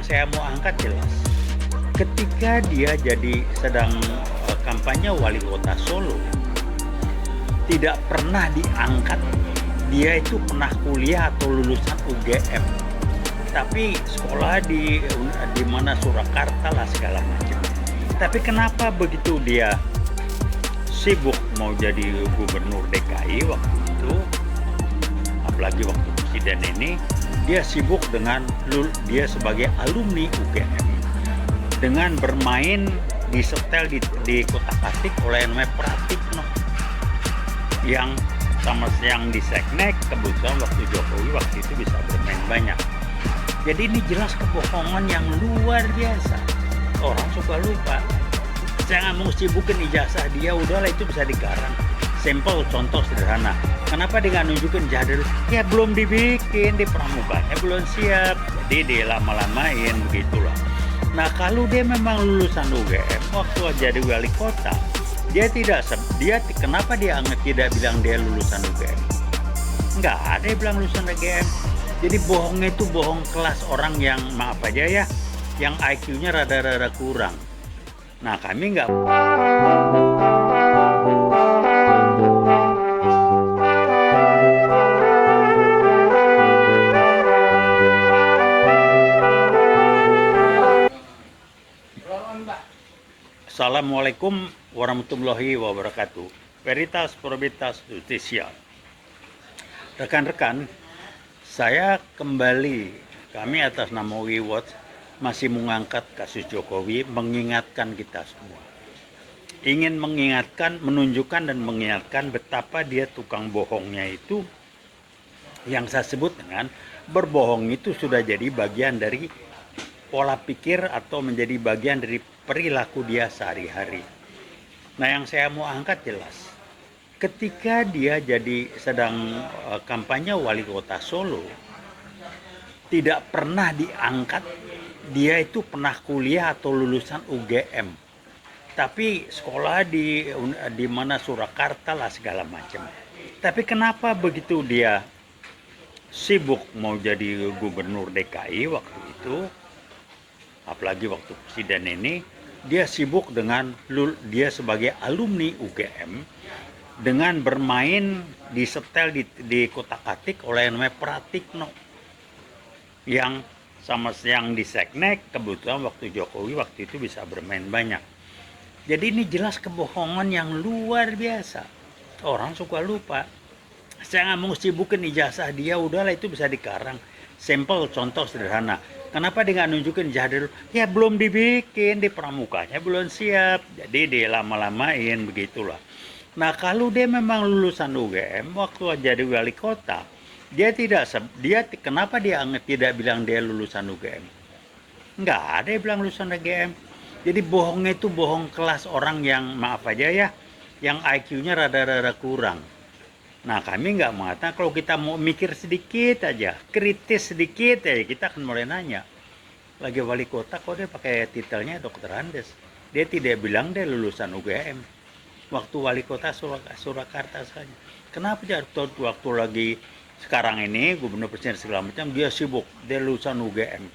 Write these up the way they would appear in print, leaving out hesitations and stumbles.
saya mau angkat jelas. Ketika dia jadi sedang kampanye wali kota Solo, tidak pernah diangkat dia itu pernah kuliah atau lulusan UGM, tapi sekolah di mana Surakarta lah segala macam. Tapi kenapa begitu dia sibuk mau jadi gubernur DKI waktu itu, apalagi waktu presiden ini, dia sibuk dengan dia sebagai alumni UGM dengan bermain disetel di kotak-atik oleh namanya Pratikno yang sama yang di Seknek. Kebetulan waktu Jokowi waktu itu bisa bermain banyak. Jadi ini jelas kebohongan yang luar biasa. Orang suka lupa. Saya nggak mau sibukin ijazah dia, udahlah itu bisa digarang. Sampel contoh sederhana. Kenapa dia nggak nunjukin ijazah? Ya belum dibikin, di pramuganya belum siap. Jadi dia lama-lamain begitulah. Nah kalau dia memang lulusan UGM waktu jadi wali kota, kenapa dia tidak bilang dia lulusan UGM? Nggak ada yang bilang lulusan UGM. Jadi bohongnya itu bohong kelas orang yang maaf aja ya, yang IQ-nya rada-rada kurang. Nah kami nggak. Assalamualaikum warahmatullahi wabarakatuh. Veritas Probitas Justisia. Rekan-rekan, kami atas nama WeWatch masih mengangkat kasus Jokowi, mengingatkan kita semua. Ingin mengingatkan, menunjukkan dan mengingatkan betapa dia tukang bohongnya itu, yang saya sebut dengan berbohong itu sudah jadi bagian dari pola pikir atau menjadi bagian dari perilaku dia sehari-hari. Nah yang saya mau angkat jelas, ketika dia jadi sedang kampanye wali kota Solo, tidak pernah diangkat dia itu pernah kuliah atau lulusan UGM, tapi sekolah di mana Surakarta lah segala macam. Tapi kenapa begitu dia sibuk mau jadi gubernur DKI waktu itu, apalagi waktu presiden ini, dia sibuk dengan dia sebagai alumni UGM dengan bermain disetel di kotak-atik oleh namanya Pratikno yang sama yang di Seknek. Kebetulan waktu Jokowi waktu itu bisa bermain banyak. Jadi ini jelas kebohongan yang luar biasa. Orang suka lupa. Saya nggak mau sibukin ijazah dia, udahlah itu bisa dikarang. Sampel contoh sederhana. Kenapa dia nggak nunjukin ijazah dulu? Ya belum dibikin, di pramuganya belum siap. Jadi dia lama-lamain begitulah. Nah kalau dia memang lulusan UGM waktu jadi wali kota, kenapa dia tidak bilang dia lulusan UGM? Nggak ada yang bilang lulusan UGM. Jadi bohongnya itu bohong kelas orang yang maaf aja ya, yang IQ-nya rada-rada kurang. Nah kami nggak mengatakan, kalau kita mau mikir sedikit aja, kritis sedikit aja, kita akan mulai nanya. Lagi wali kota kok dia pakai titelnya dokter Andes. Dia tidak bilang dia lulusan UGM. Waktu wali kota Surakarta saja. Kenapa dia waktu lagi sekarang ini gubernur presiden segala macam dia sibuk, dia lulusan UGM.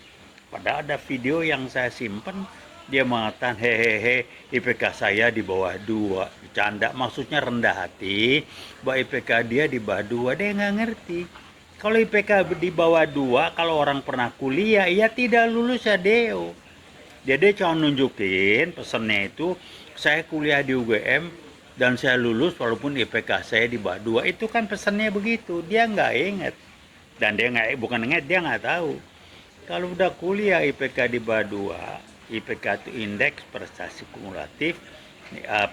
Padahal ada video yang saya simpan, dia mengatakan hehehe IPK saya di bawah 2, bercanda, maksudnya rendah hati bahwa IPK dia di bawah 2. Dia nggak ngerti kalau IPK di bawah 2, kalau orang pernah kuliah ya tidak lulus ya deo. Dia cuma nunjukin pesannya itu, saya kuliah di UGM dan saya lulus walaupun IPK saya di bawah 2. Itu kan pesannya begitu. Dia nggak ingat, dan dia nggak tahu kalau udah kuliah IPK di bawah 2, IPK itu indeks prestasi kumulatif,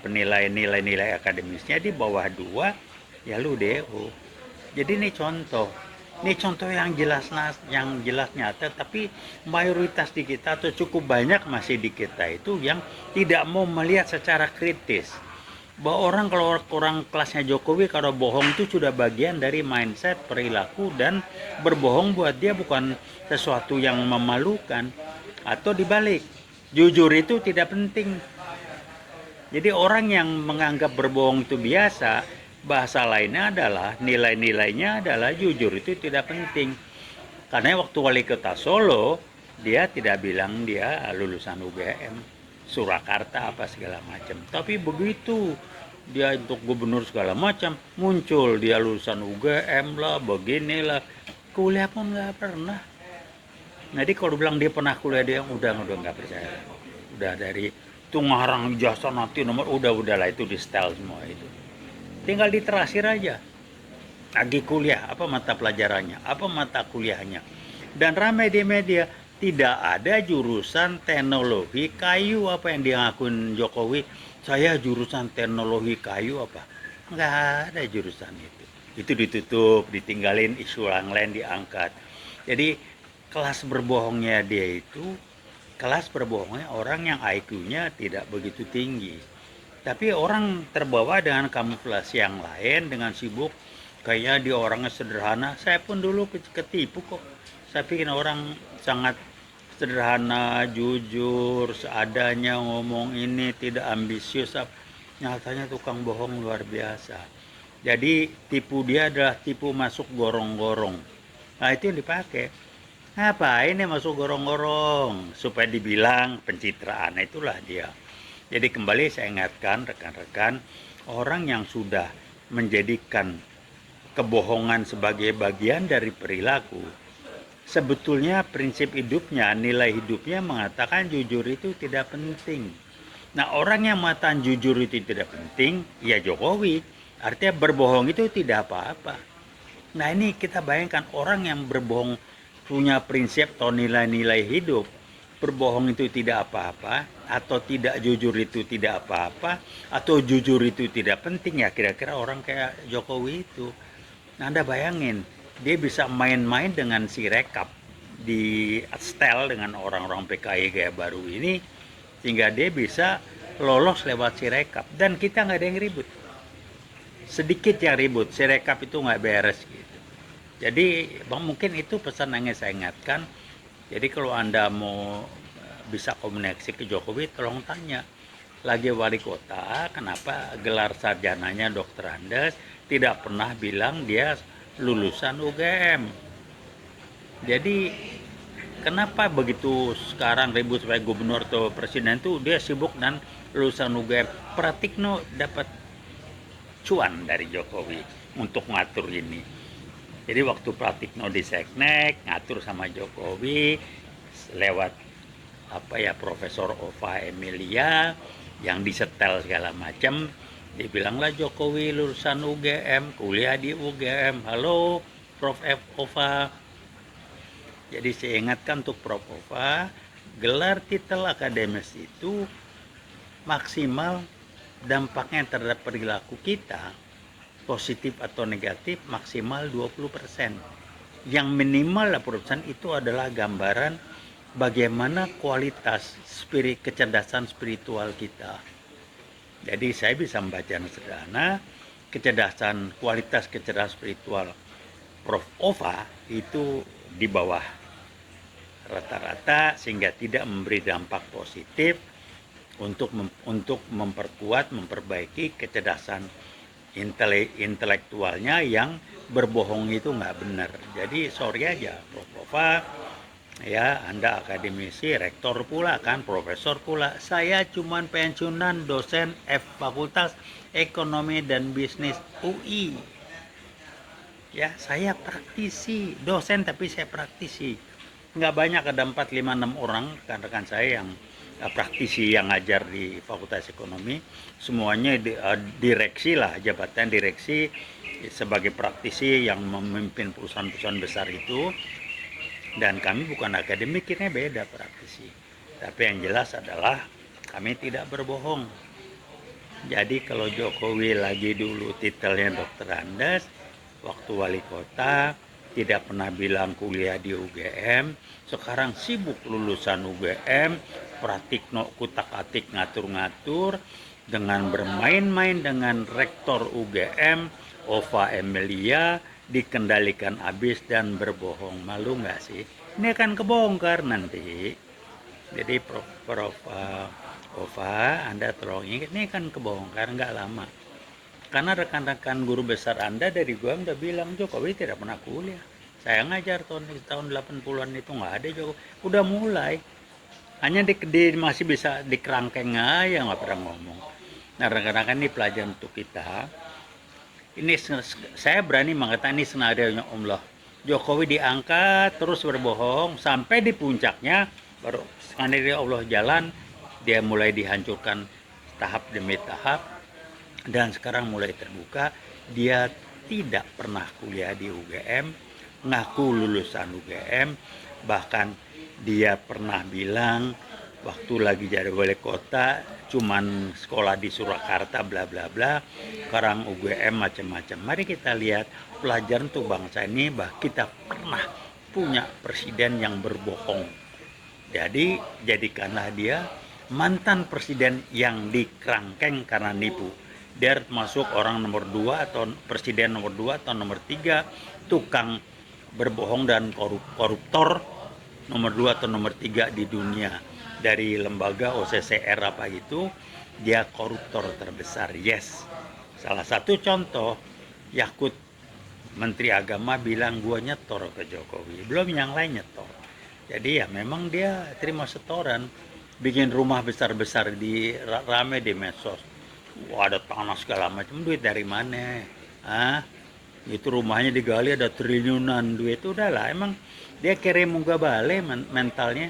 penilaian nilai akademisnya di bawah 2, ya lu DO. Jadi ini contoh yang jelas nyata, tapi mayoritas di kita atau cukup banyak masih di kita itu yang tidak mau melihat secara kritis bahwa kalau orang kelasnya Jokowi, kalau bohong itu sudah bagian dari mindset, perilaku, dan berbohong buat dia bukan sesuatu yang memalukan. Atau dibalik, jujur itu tidak penting. Jadi orang yang menganggap berbohong itu biasa, bahasa lainnya adalah nilainya adalah jujur itu tidak penting. Karena waktu wali kota Solo, dia tidak bilang dia lulusan UGM, Surakarta apa segala macam. Tapi begitu dia untuk gubernur segala macam, muncul dia lulusan UGM lah, beginilah, kuliah pun nggak pernah. Jadi kalau bilang dia pernah kuliah, dia udah nggak percaya. Udah dari itu ngarang ijazah nanti nomor udahlah itu di setel semua itu. Tinggal diterasir aja. Lagi kuliah, apa mata pelajarannya, apa mata kuliahnya. Dan ramai di media, tidak ada jurusan teknologi kayu apa yang diakuin Jokowi. Saya jurusan teknologi kayu apa? Nggak ada jurusan itu. Itu ditutup, ditinggalin, isu yang lain diangkat. Jadi kelas berbohongnya dia itu, kelas berbohongnya orang yang IQ-nya tidak begitu tinggi. Tapi orang terbawa dengan kamuflase yang lain, dengan sibuk kayaknya dia orangnya sederhana. Saya pun dulu ketipu kok. Saya pikir orang sangat sederhana, jujur, seadanya, ngomong ini, tidak ambisius. Nyatanya tukang bohong luar biasa. Jadi tipu dia adalah tipu masuk gorong-gorong. Nah itu yang dipakai. Ngapain ini masuk gorong-gorong? Supaya dibilang pencitraan, itulah dia. Jadi kembali saya ingatkan rekan-rekan, orang yang sudah menjadikan kebohongan sebagai bagian dari perilaku, sebetulnya prinsip hidupnya, nilai hidupnya mengatakan jujur itu tidak penting. Nah orang yang mengatakan jujur itu tidak penting, ya Jokowi. Artinya berbohong itu tidak apa-apa. Nah ini kita bayangkan orang yang berbohong punya prinsip atau nilai-nilai hidup. Berbohong itu tidak apa-apa, atau tidak jujur itu tidak apa-apa, atau jujur itu tidak penting, ya kira-kira orang kayak Jokowi itu. Nah, Anda bayangin, dia bisa main-main dengan si rekap di setel dengan orang-orang PKI kayak baru ini, sehingga dia bisa lolos lewat si rekap. Dan kita nggak ada yang ribut. Sedikit yang ribut, si rekap itu nggak beres gitu. Jadi mungkin itu pesan yang saya ingatkan. Jadi kalau Anda mau bisa komunikasi ke Jokowi, tolong tanya. Lagi wali kota, kenapa gelar sarjananya Dr. Andes tidak pernah bilang dia lulusan UGM? Jadi kenapa begitu sekarang ribut sebagai gubernur atau presiden itu dia sibuk dan lulusan UGM? Pratikno dapat cuan dari Jokowi untuk ngatur ini. Jadi waktu Pratikno di Seknek ngatur sama Jokowi lewat Profesor Ova Emilia yang disetel segala macam, dibilanglah Jokowi lulusan UGM, kuliah di UGM. Halo Prof. Ova. Jadi saya ingatkan untuk Prof. Ova, gelar titel akademis itu maksimal dampaknya terhadap perilaku kita, positif atau negatif, maksimal 20%. Yang minimal 80% itu adalah gambaran bagaimana kualitas kecerdasan spiritual kita. Jadi saya bisa membaca yang sederhana, kualitas kecerdasan spiritual Prof. Ova itu di bawah rata-rata, sehingga tidak memberi dampak positif untuk memperkuat, memperbaiki kecerdasan intelektualnya yang berbohong itu nggak benar. Jadi sorry aja Prof. Ova, ya Anda akademisi, rektor pula kan, profesor pula. Saya cuman pensiunan dosen Fakultas Ekonomi dan Bisnis UI. Ya saya praktisi, dosen tapi saya praktisi. Nggak banyak, ada 4, 5, 6 orang rekan-rekan saya yang praktisi yang ngajar di Fakultas Ekonomi. Semuanya direksi lah, jabatan direksi sebagai praktisi yang memimpin perusahaan-perusahaan besar itu. Dan kami bukan akademik, ini beda praktisi. Tapi yang jelas adalah kami tidak berbohong. Jadi kalau Jokowi lagi dulu titelnya Dr. Andes, waktu wali kota tidak pernah bilang kuliah di UGM, sekarang sibuk lulusan UGM, Pratikno kutak-atik ngatur-ngatur, dengan bermain-main dengan rektor UGM, Ova Emilia, dikendalikan habis dan berbohong. Malu nggak sih? Ini akan kebongkar nanti. Jadi Prof. Ova, Anda tolong ingat, ini kan kebongkar nggak lama. Karena rekan-rekan guru besar Anda dari gua udah bilang Jokowi tidak pernah kuliah. Saya ngajar tahun 80-an itu nggak ada Jokowi. Udah mulai. Hanya masih bisa dikerangkeng aja, nggak pernah ngomong. Nah, rekan-rekan, ini pelajaran untuk kita. Ini saya berani mengatakan ini senarionya Allah. Jokowi diangkat terus berbohong sampai di puncaknya, baru skenario Allah jalan, dia mulai dihancurkan tahap demi tahap, dan sekarang mulai terbuka. Dia tidak pernah kuliah di UGM, ngaku lulusan UGM, bahkan dia pernah bilang waktu lagi jadi wali kota cuman sekolah di Surakarta bla bla bla, sekarang UGM macam-macam. Mari kita lihat pelajaran untuk bangsa ini bahwa kita pernah punya presiden yang berbohong. Jadi jadikanlah dia mantan presiden yang dikerangkeng karena nipu. Dia masuk orang nomor 2 atau presiden nomor 2 atau nomor 3 tukang berbohong dan koruptor nomor 2 atau nomor 3 di dunia. Dari lembaga OCCR apa itu, dia koruptor terbesar. Yes. Salah satu contoh, Yakut Menteri Agama bilang gua nyetor ke Jokowi, belum yang lain nyetor. Jadi ya memang dia terima setoran, bikin rumah besar-besar di rame di medsos. Wah, ada tanah segala macam, duit dari mana? Ah, itu rumahnya digali ada triliunan duit. Udahlah, emang dia kere munggah bale mentalnya.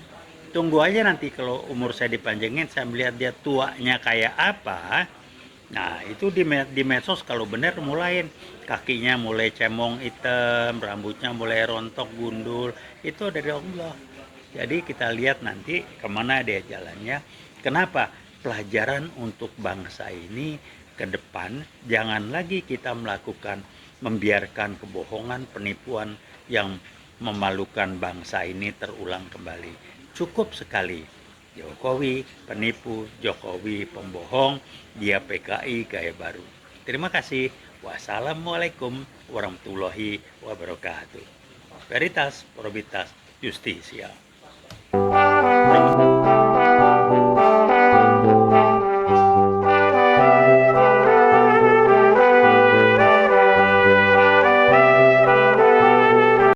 Tunggu aja nanti kalau umur saya dipanjangin, saya melihat dia tuanya kayak apa. Nah, itu di medsos kalau benar mulai kakinya mulai cemong hitam, rambutnya mulai rontok gundul, itu dari Allah. Jadi kita lihat nanti kemana dia jalannya. Kenapa? Pelajaran untuk bangsa ini ke depan, jangan lagi kita membiarkan kebohongan, penipuan yang memalukan bangsa ini terulang kembali. Cukup sekali. Jokowi penipu, Jokowi pembohong, dia PKI gaya baru. Terima kasih. Wassalamualaikum warahmatullahi wabarakatuh. Veritas, Probitas, Justisia.